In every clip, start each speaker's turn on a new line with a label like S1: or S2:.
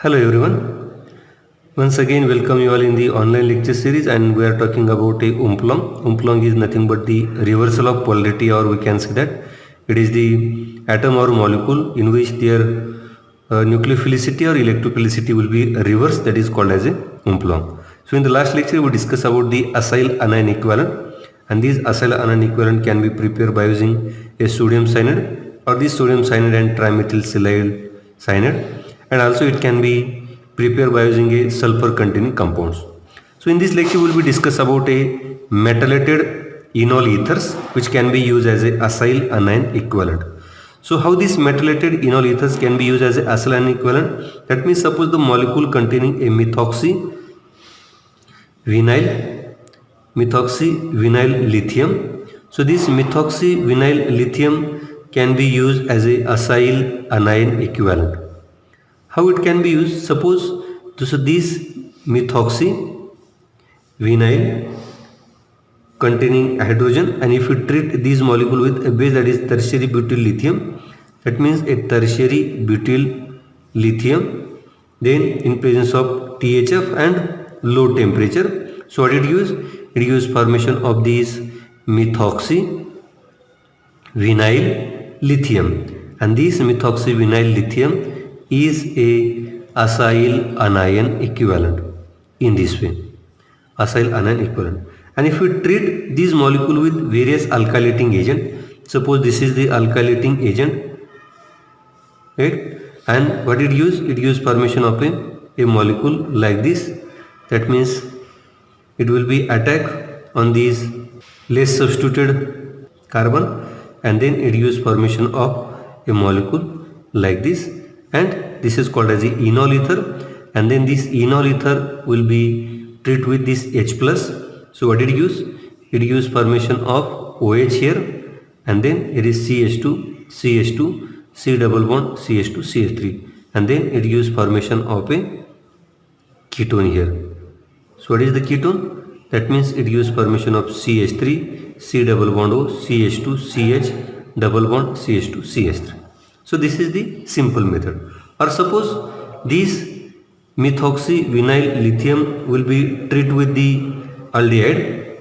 S1: Hello everyone. Once again, welcome you all in the online lecture series, and we are talking about a umplong. Umplong is nothing but the reversal of polarity, or we can say that it is the atom or molecule in which their nucleophilicity or electrophilicity will be reversed. That is called as a umplong. So in the last lecture, we discussed about the acyl anion equivalent, and these acyl anion equivalent can be prepared by using a sodium cyanide or the sodium cyanide and trimethyl cyanide, and also it can be prepared by using a sulfur containing compounds. So in this lecture we will be discuss about a methylated enol ethers which can be used as a acyl anion equivalent. So how this methylated enol ethers can be used as a acyl anion equivalent? That means suppose the molecule containing a methoxyvinyl lithium. So this methoxyvinyl lithium can be used as a acyl anion equivalent. How it can be used? Suppose this methoxyvinyl containing hydrogen, and if you treat these molecule with a base that is tertiary butyl lithium, that means a tertiary butyl lithium, then in presence of THF and low temperature. So what it use? It use formation of these methoxyvinyl lithium, and this methoxyvinyl lithium is a acyl anion equivalent in this way, acyl anion equivalent. And if we treat these molecule with various alkylating agent, suppose this is the alkylating agent, right? And what it use? It use formation of a molecule like this. That means it will be attack on these less substituted carbon, and then it use formation of a molecule like this, and this is called as the enol ether. And then this enol ether will be treated with this H plus. So what did it use? It use formation of OH here, and then it is CH2, CH2, C double bond, CH2, CH3, and then it use formation of a ketone here. So what is the ketone? That means it use formation of CH3, C double bond O, CH2, CH double bond, CH2, CH3. So this is the simple method. Or suppose this methoxyvinyl lithium will be treated with the aldehyde.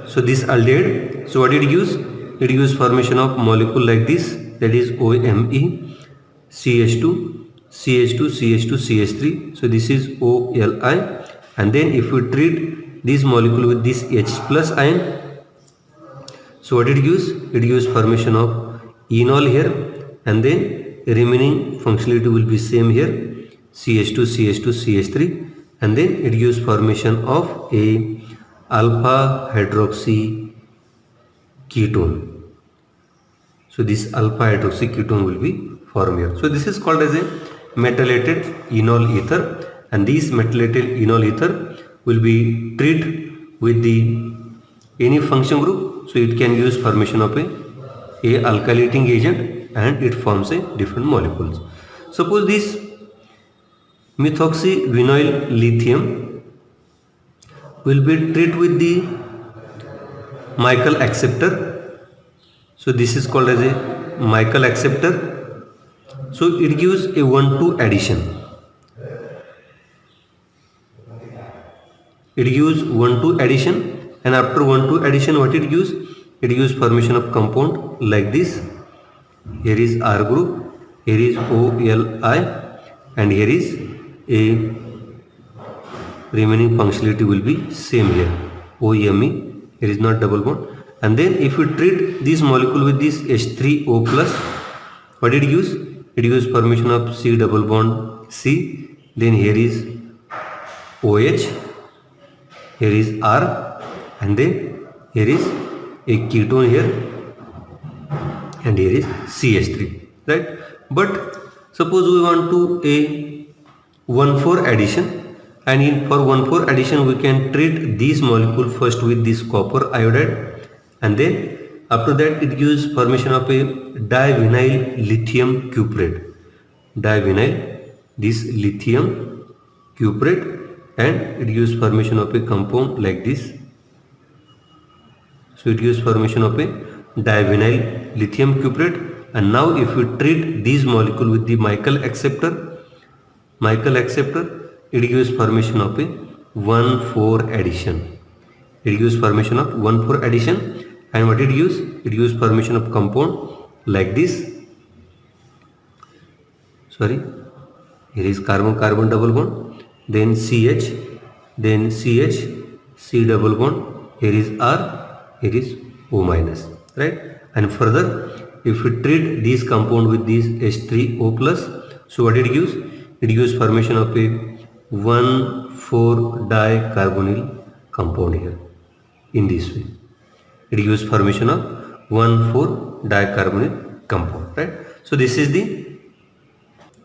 S1: So this aldehyde, so what did it use? It use formation of molecule like this, that is OMe, CH2, CH2, CH2, CH3. So this is OLi, and then if we treat this molecule with this H plus ion, so what did it use? It use formation of enol here, and then remaining functionality will be same here, CH2, CH2, CH3, and then it use formation of a alpha hydroxy ketone. So this alpha hydroxy ketone will be formed here. So this is called as a methylated enol ether, and this methylated enol ether will be treated with the any function group. So it can use formation of a alkylating agent, and it forms a different molecules. Suppose this methoxyvinyl lithium will be treated with the Michael acceptor. So this is called as a Michael acceptor. So it gives a 1,2 addition. It gives 1,2 addition, and after 1,2 addition, what it gives? It gives formation of compound like this. Here is R group, here is OLi, and here is a remaining functionality will be same here, OMe. Here is not double bond. And then if we treat this molecule with this H3O plus, what did it use? It use formation of C double bond C. Then here is OH, here is R, and then here is a ketone here, and here is CH3, right? But suppose we want to a 1,4 addition, and for 1,4 addition we can treat this molecule first with this copper iodide, and then after that it gives formation of a divinyl lithium cuprate, this lithium cuprate, and it gives formation of a compound like this. So it gives formation of a divinyl lithium cuprate, and now if we treat this molecule with the Michael acceptor, Michael acceptor, it gives formation of a 1,4 addition. It gives formation of 1,4 addition, and what it gives? It gives formation of compound like this. Sorry, here is carbon-carbon double bond, then CH, then CH, C double bond, here is R, here is O minus, right? And further, if we treat this compound with this H3O plus, so what it gives? It gives formation of a 1,4-dicarbonyl compound here, in this way. It gives formation of 1,4-dicarbonyl compound, right? So this is the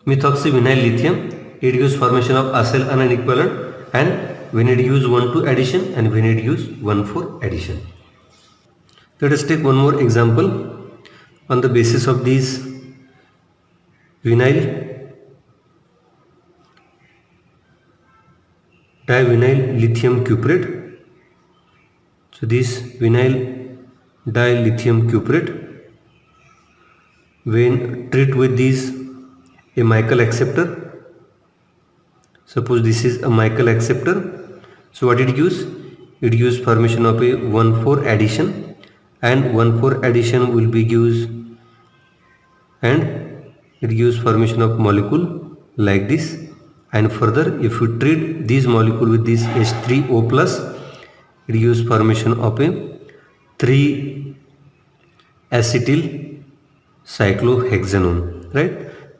S1: methoxyvinyl lithium. It gives formation of acyl anion equivalent, and when it use 1,2 addition and when it use 1,4 addition. Let us take one more example on the basis of this vinyl divinyl lithium cuprate. So this vinyl dilithium cuprate, when treat with this a Michael acceptor, suppose this is a Michael acceptor, so what it gives? It gives formation of a 1,4 addition, and 1,4 addition will be gives, and it gives formation of molecule like this. And further, if you treat this molecule with this H3O plus, it gives formation of a 3-acetyl cyclohexanone, right?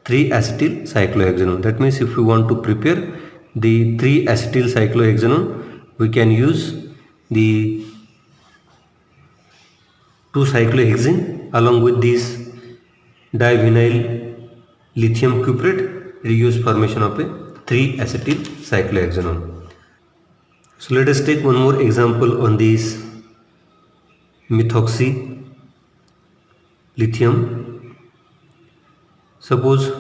S1: 3-acetyl cyclohexanone. That means if we want to prepare the 3-acetyl cyclohexanone, we can use the 2-cyclohexene along with this divinyl lithium cuprate. It gives formation of a 3-acetyl cyclohexanone. So let us take one more example on this methoxy lithium. Suppose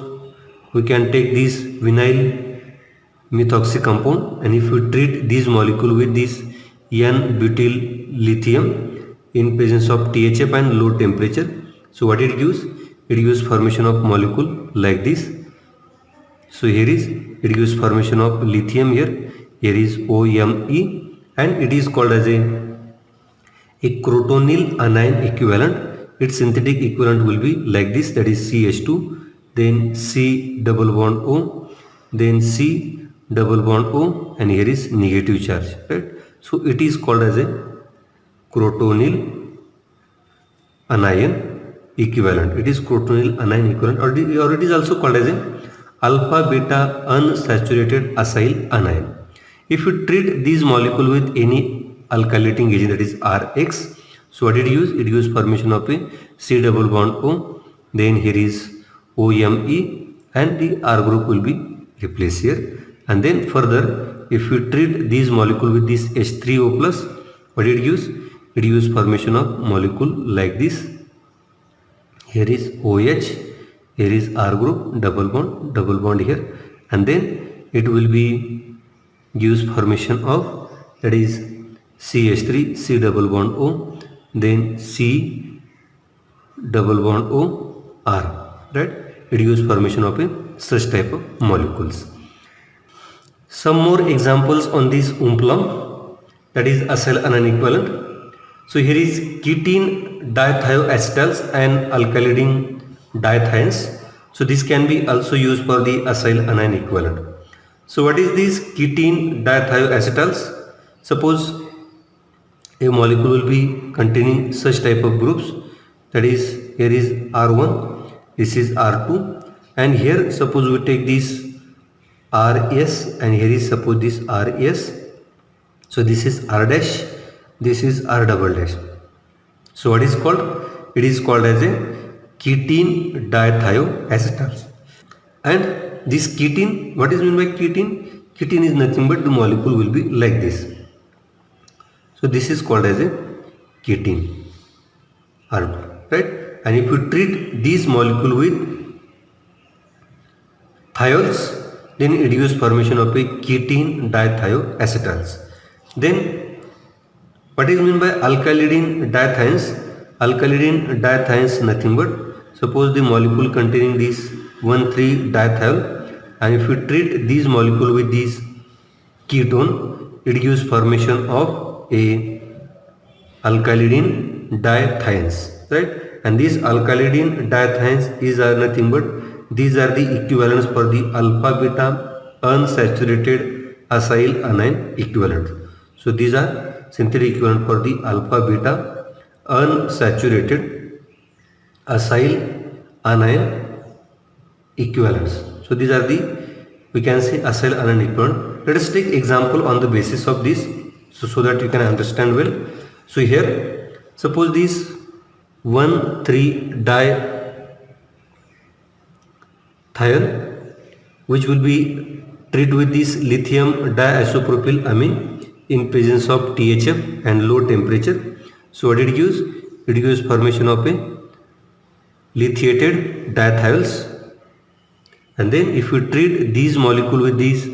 S1: we can take this vinyl methoxy compound, and if we treat this molecule with this N-butyl lithium in presence of THF and low temperature, so what it gives? It gives formation of molecule like this. So here is, it gives formation of lithium here. Here is OMe, and it is called as a crotonyl anion equivalent. Its synthetic equivalent will be like this, that is CH2, then C double bond O, then C double bond O, and here is negative charge, right? So it is called as a crotonyl anion equivalent. It is crotonyl anion equivalent, or it is also called as a alpha beta unsaturated acyl anion. If you treat this molecule with any alkylating agent, that is RX, so what it gives? It gives formation of a C double bond O, then here is OMe, and the R group will be replaced here. And then further, if you treat this molecule with this H3O plus, what it gives? It gives formation of molecule like this. Here is OH, here is R group, double bond here, and then it will be gives formation of, that is CH3, C double bond O, then C double bond O, R, right? It gives formation of a such type of molecules. Some more examples on this umpalum, that is acyl anion equivalent. So here is ketene dithioacetals and alkylidine dithions. So this can be also used for the acyl anion equivalent. So what is this ketene dithioacetals? Suppose a molecule will be containing such type of groups, that is here is R1, this is R2, and here suppose we take this RS, and here is suppose this RS. So this is R dash, this is R double dash. So what is called? It is called as a ketene dithioacetals. And this ketene, what is meant by ketene? Ketene is nothing but the molecule will be like this. So this is called as a ketene, right? And if you treat this molecule with thiols, then it gives formation of a ketene dithioacetals. Then what is meant by alkylidine dithions? Alkylidine dithions nothing but, suppose the molecule containing this 1,3-dithiol, and if we treat these molecule with this ketone, it gives formation of a alkylidine dithions, right? And these alkylidine dithions is are nothing but these are the equivalents for the alpha beta unsaturated acyl anion equivalent. So these are synthetic equivalent for the alpha beta unsaturated acyl anion equivalents. So these are the, we can say, acyl anion equivalent. Let us take example on the basis of this, so that you can understand well. So here suppose this 1,3-dithiol which will be treated with this lithium diisopropyl amine in presence of THF and low temperature. So what it gives? It gives formation of a lithiated dithiols. And then if we treat these molecule with this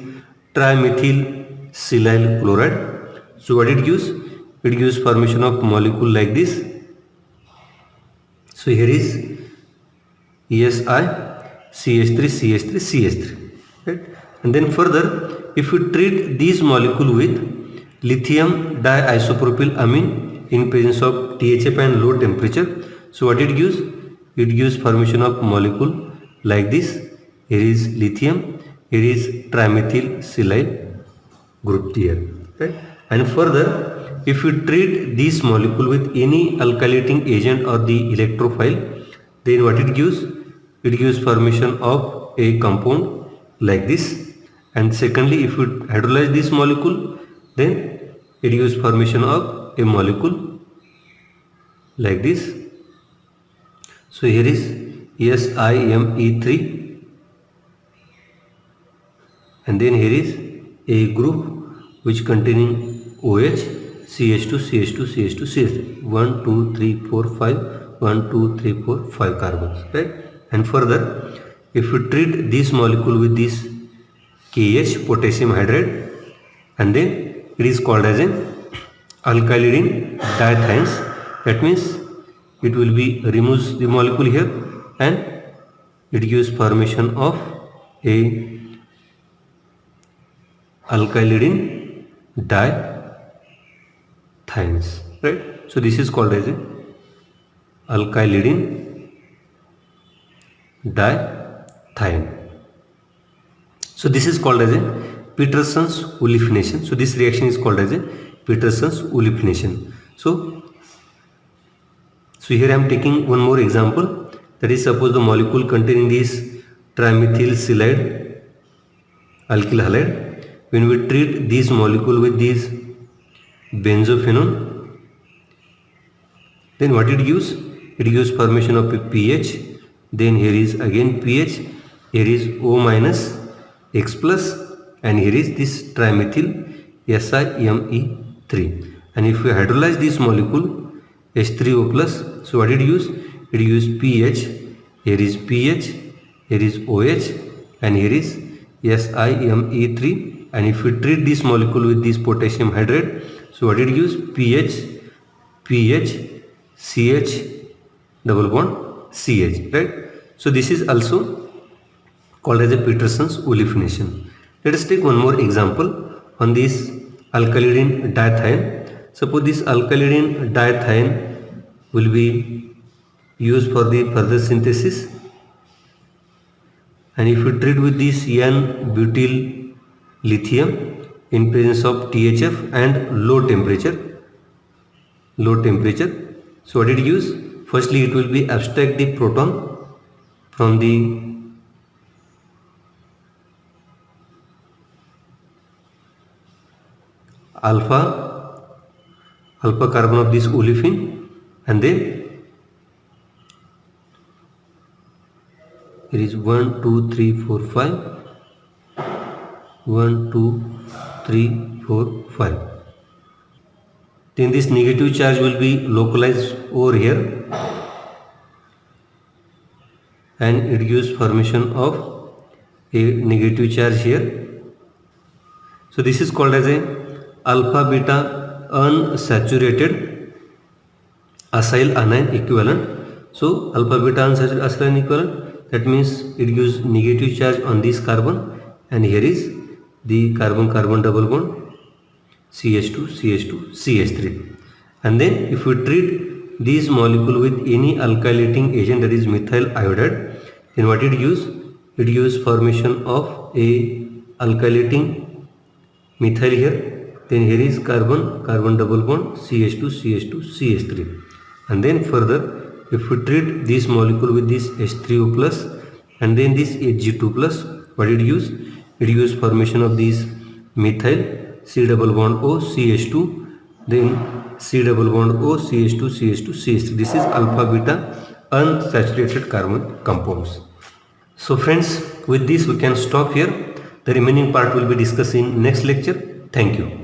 S1: trimethyl silyl chloride, so what it gives? It gives formation of molecule like this. So here is ESI CH3 CH3 CH3, right? And then further, if we treat these molecule with lithium diisopropyl amine in presence of THF and low temperature, so what it gives? It gives formation of molecule like this. Here is lithium, here is trimethyl silyl group here, right? And further, if we treat this molecule with any alkylating agent or the electrophile, then what it gives? It gives formation of a compound like this. And secondly, if we hydrolyze this molecule, then it gives formation of a molecule like this. So here is SiMe3, and then here is a group which containing OH, CH2, CH2, CH2, CH3, 1, 2, 3, 4, 5, 1, 2, 3, 4, 5 carbons, right? And further, if we treat this molecule with this KH, potassium hydride, and then it is called as an alkylidine dithions. That means it will be removes the molecule here and it gives formation of a alkylidine dithions, right? So this is called as a alkylidine dithion. So this is called as a Peterson's olefination. So this reaction is called as a Peterson's olefination. So here I am taking one more example. That is, suppose the molecule containing this trimethyl silide alkyl halide. When we treat this molecule with this benzophenone, then what it gives? It gives formation of a pH. Then here is again pH. Here is O minus X plus, and here is this trimethyl SiMe3. And if we hydrolyze this molecule H3O plus, so what it gives? It gives pH. Here is pH. Here is OH, and here is SiMe3. And if we treat this molecule with this potassium hydride, so what it gives? pH, CH, double bond CH, right? So this is also called as a Peterson's olefination. Let us take one more example on this alkylidine dithion. Suppose this alkylidine dithion will be used for the further synthesis, and if we treat with this N-butyl lithium in presence of THF and low temperature, so what it gives? Firstly, it will be abstract the proton from the alpha carbon of this olefin, and then here is 1, 2, 3, 4, 5. 1, 2, 3, 4, 5. Then this negative charge will be localized over here, and it gives formation of a negative charge here. So this is called as a alpha beta unsaturated acyl anion equivalent. So alpha beta unsaturated acyl anion equivalent, that means it gives negative charge on this carbon and here is the carbon-carbon double bond, CH2, CH2, CH3. And then if we treat this molecule with any alkylating agent, that is methyl iodide, then what it gives? It gives formation of a alkylating methyl here. Then here is carbon double bond, CH2, CH2, CH3. And then further, if we treat this molecule with this H3O plus and then this Hg2 plus, what it gives? It gives formation of this methyl, C double bond O, CH2, then C double bond O, CH2, CH2, CH3. This is alpha beta unsaturated carbon compounds. So friends, with this we can stop here. The remaining part will be discussed in next lecture. Thank you.